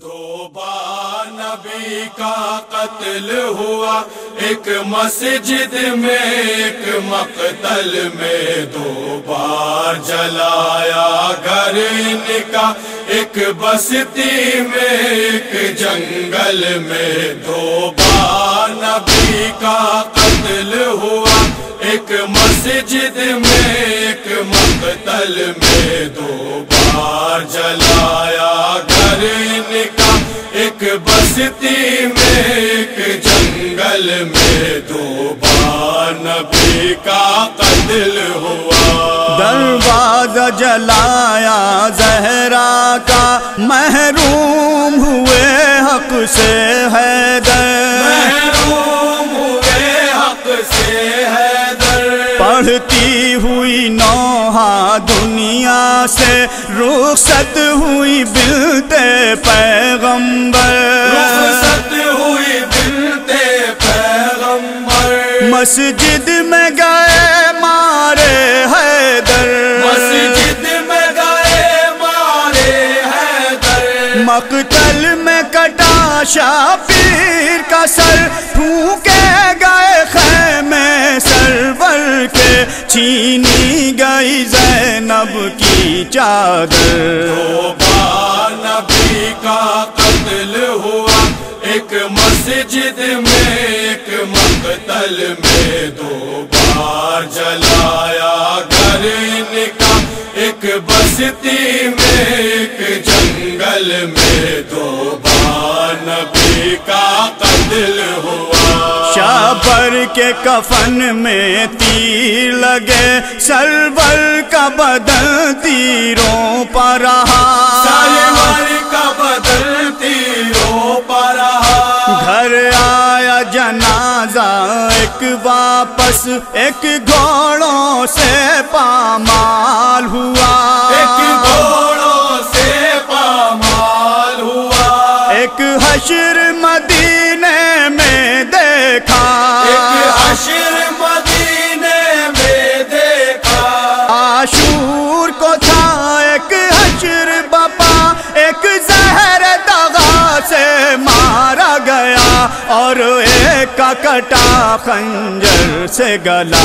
دو بار نبی کا قتل ہوا، ایک مسجد میں ایک مقتل میں، دو بار جلایا گھر ان کا، ایک بستی میں ایک جنگل میں، دو بار نبی کا قتل ہوا، ایک مسجد میں ایک مقتل میں، دو بار جلایا گھر ان کا، ایک بستی میں ایک جنگل میں، دو بار نبی کا قتل ہوا۔ دروازہ جلایا زہرا کا، محروم ہوئے حق سے حیدر، محروم ہوئے حق سے حیدر، پڑھتی ہوئی نوحہ دنیا سے رخصت ہوئی بنت پیغمبر، رخصت ہوئی بنت پیغمبر، مسجد میں گئے مارے حیدر، مسجد میں گئے مارے حیدر، مقتل میں کٹا شبیر کا سر، پھونکے گئے خیمے سرور کے، چھینی گئی زینب کی چادر۔ دو بار نبی کا قتل ہوا، ایک مسجد میں ایک مقتل میں، دو بار جلایا گھر ان کا، ایک بستی میں ایک جنگل میں، دو بار نبی کا قتل ہوا۔ شابر کے کفن میں تیر لگے، سرور کا بدن تیروں پر رہا، سرور کا بدن تیروں پر رہا، گھر آیا جنازہ ایک واپس، ایک گھوڑوں سے پامال ہوا، ایک گھوڑوں سے پامال ہوا، ایک حشر مدینے میں دیکھا، ایک حشر مدینے میں دیکھا، عاشور کو تھا ایک حشر بپا، ایک زہر دغا سے مارا گیا، اور ایک کا کٹا خنجر سے گلا۔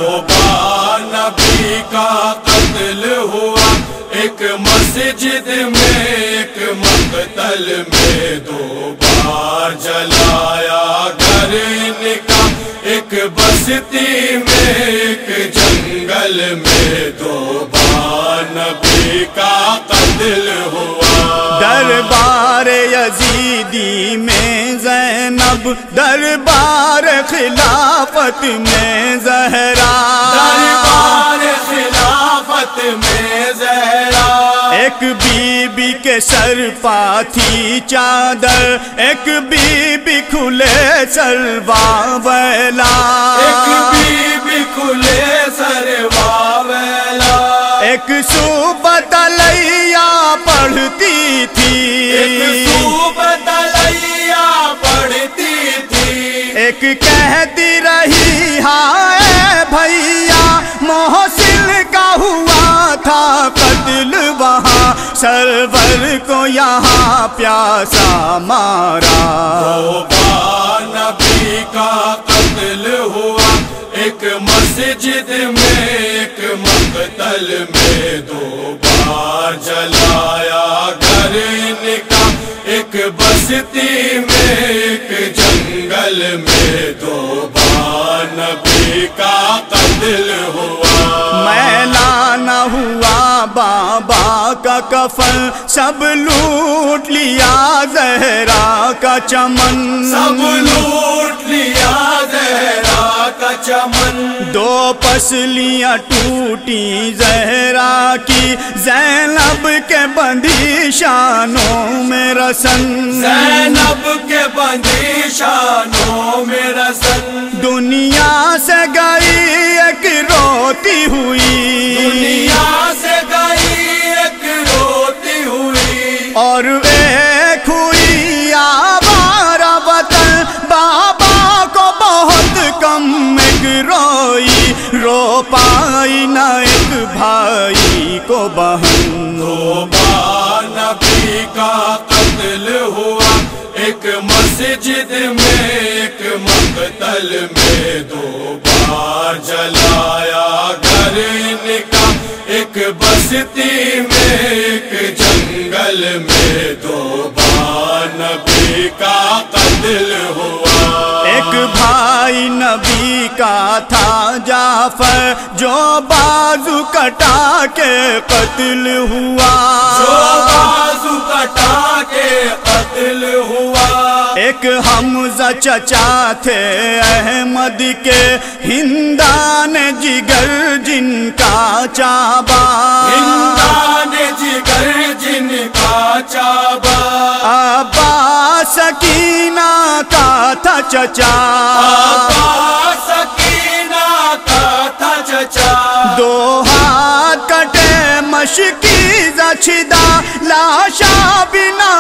دو بار نبی کا قتل ہوا، ایک مسجد میں ایک مقتل میں، دو بار جلایا گھر ان کا، ایک بستی میں ایک جنگل میں، دو بار نبی کا قتل ہوا۔ دربار یزیدی میں زینب، دربار خلافت میں زہرا، دربار خلافت میں زہرا، ایک بی بی کے سر پاتھی چادر، ایک بی بی کھلے سر واویلا، ایک بی بی کھلے سر واویلا، ایک صوبہ تلیا پڑھتی تھی، ایک صوبہ تلیا پڑھتی تھی، ایک کہتی رہی ہائے بھیا محسن کا ہوا تھا قتل وہاں، سرور کو یہاں پیاسا مارا۔ دو بار نبی کا قتل ہوا، ایک مسجد میں ایک مقتل میں، دو بار جلایا گھر ان کا، ایک بستی میں ایک جنگل میں، دو بار نبی کا قتل ہوا۔ میلا نہ ہوا بابا کا کفن، سب لوٹ لیا زہرا کا چمن، سب لوٹ لیا زہرا کا چمن، دو پسلیاں ٹوٹی زہرا کی، زینب کے بندھی شانوں میں رسن، زینب کے بندھی شانوں میں رسن، دنیا سے گئی ایک روتی ہوئی، دنیا سے گئی ایک روتی ہوئی، اور ایک ہوئی آوارہ وطن، بابا کو بہت کم ایک روئی، رو پائی نہ ایک بھائی کو بہن۔ دو بار نبی کا قتل مسجد میں ایک مقتل میں 2 بار جلایا گھر ان کا، ایک بستی میں ایک جنگل میں 2 بار نبی کا قتل ہوا۔ ایک بھائی نبی کا تھا جعفر جو بازو کٹا کے قتل ہوا، جو بازو کٹا کے قتل ہوا۔ ایک حمزہ چچا تھے احمد کے، ہندان جگر جن کا چابا، ہندان جگر جن کا چابا۔ عباس سکینہ کا تھا چچا، عباس سکینہ کا تھا چچا۔ 2 ہاتھ کٹے مشکی زچدا، لاشا بنا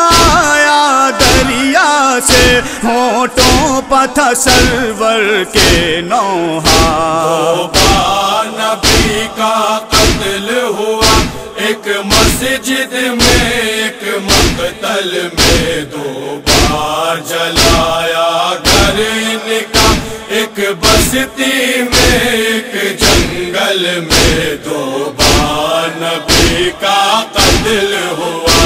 آیا دریا سے، ہونٹوں پہ تھا سرور کے نوحہ۔ 2 بار نبی کا قتل ہوا، ایک مسجد میں ایک مقتل میں 2 بار جلایا گھر ان کا، ایک بستی میں ایک جنگل میں 2 بار نبی کا قتل ہوا۔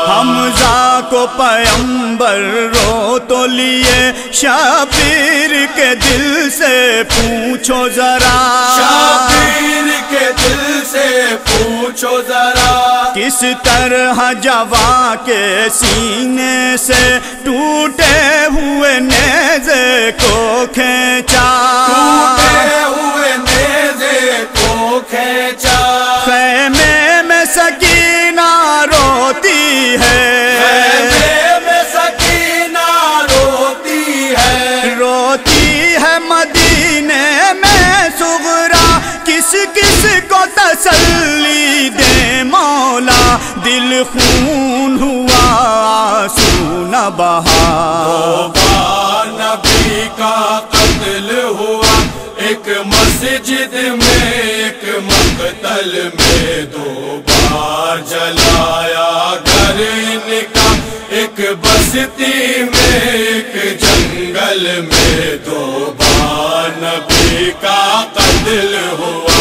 حمزہ کو پیمبر رو تو لیے، شبیر کے دل سے پوچھو ذرا، شبیر کے دل سے پوچھو ذرا، کس طرح جواں کے سینے سے ٹوٹے ہوئے نیزے کو کھینچا، ٹوٹے ہوئے نیزے کو کھینچا۔ خیمے میں سکینہ روتی ہے، خیمے میں سکینہ روتی ہے، روتی ہے مدینے میں صغرا، کس کس کو تسلی دے مولا، دل خون ہوا آنسو نہ بہا۔ 2 بار نبی کا قتل ہوا، ایک مسجد میں ایک مقتل میں 2 بار جلایا گھر ان کا، ایک بستی میں ایک جنگل میں 2 بار نبی کا قتل ہوا۔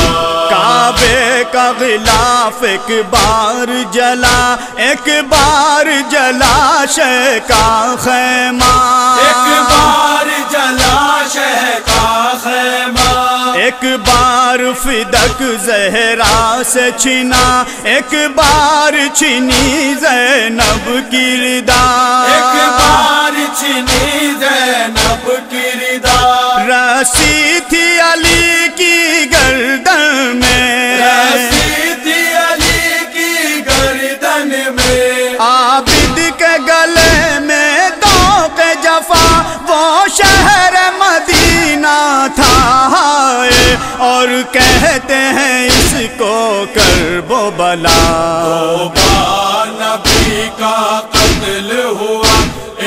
کعبے کا غلاف ایک بار جلا، ایک بار جلا شہ کا خیمہ، ایک بار جلا شہ کا خیمہ، ایک بار فدق زہرا سے چھنا، ایک بار چھنی زینب کی ردا، ایک بار چھنی زینب کی ردا۔ رسی تھی علی کی گردن میں، رسی تھی علی کی گردن میں، عابد کے گلے میں دوق جفا، وہ شہر مدینہ تھا اور کہتے ہیں اس کو کرب و بلا۔ 2 بار نبی کا قتل ہوا،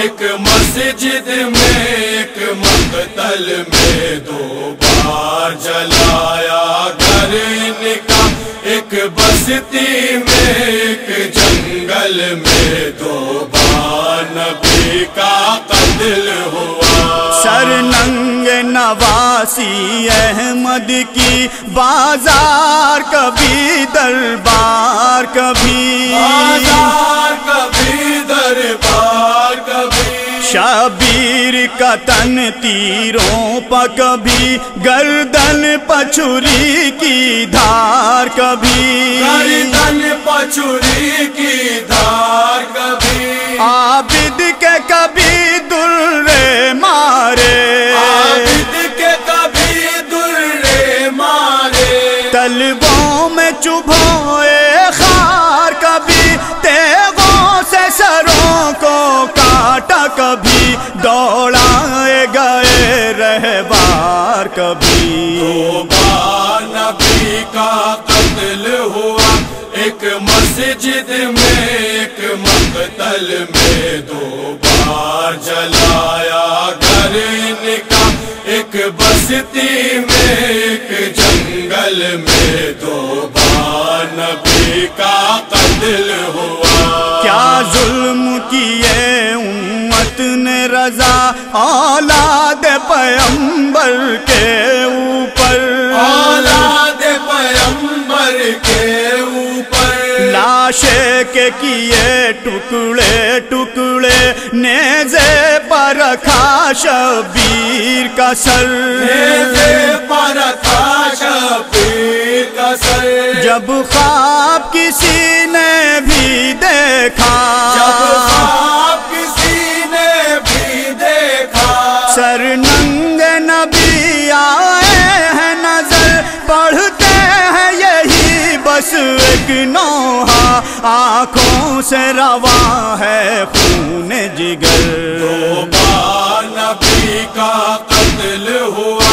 ایک مسجد میں ایک مقتل میں 2 بار جلایا گھر ان کا، ایک بستی میں ایک جنگل میں 2 بار نبی کا قتل ہوا۔ سر ننگ نواسی احمد کی، بازار کبھی دربار کبھی، بازار کبھی دربار کبھی، شبیر کا تن تیروں پہ کبھی، گردن پچھری کی دھار کبھی، گردن پچھری کی دھار کبھی، عابد کے کبھی درے مارے، عابد کے کبھی درے مارے، طلبوں میں چبھوئے خار کبھی، تیغوں سے سروں کو کاٹا کبھی، دوڑائے گئے رہبار کبھی۔ 2 بار نبی کا قتل ہوا، ایک مسجد میں ایک مقتل میں 2 بار جلایا گھر ان کا، ایک بستی میں ایک جنگل میں 2 بار نبی کا قتل ہوا۔ کیا ظلم کیے امت نے رضا اولاد پیغمبر کے اوپر، اولاد پیغمبر کے اوپر، لاشے کے کیے ٹکڑے ٹکڑے، نیزے پر رکھا شبیر کا سر، نیزے پر رکھا شبیر کا سر، جب خواب کسی نے بھی دیکھا، جب خواب کسی نے بھی دیکھا، سر ننگے نبی آئے ہیں نظر، پڑھتے ہیں یہی بس ایک نوحہ، آنکھوں سے رواں ہے خون جگر، دو بار نبی کا قتل ہوا،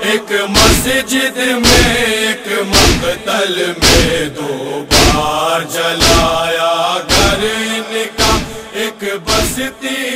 ایک مسجد میں ایک مقتل میں، دو بار جلایا گھر ان کا، ایک بستی